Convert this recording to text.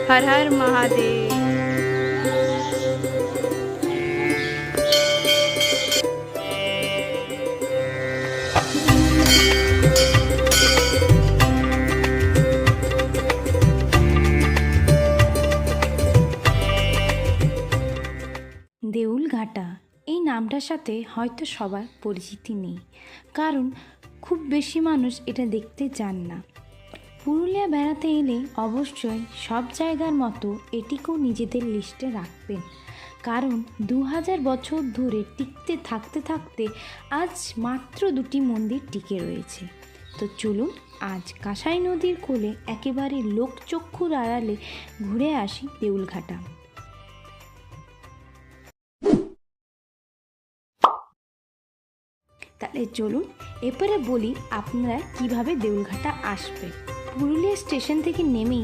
हर हर महादेव। দেউলঘাটা এই নামটার সাথে হয়তো সবার পরিচিতি নেই, কারণ খুব বেশি মানুষ এটা দেখতে যান না। পুরুলিয়া বেড়াতে এলে অবশ্যই সব জায়গার মতো এটিকেও নিজেদের লিস্টে রাখবেন, কারণ 2000 বছর ধরে টিকতে থাকতে থাকতে আজ মাত্র 2টি মন্দির টিকে রয়েছে। তো চলুন আজ কাঁসাই নদীর কোলে একেবারে লোকচক্ষুর আড়ালে ঘুরে আসি দেউলঘাটা। তাহলে চলুন এরপরে বলি আপনারা কিভাবে দেউলঘাটা আসবেন। পুরুলিয়া স্টেশন থেকে নেমেই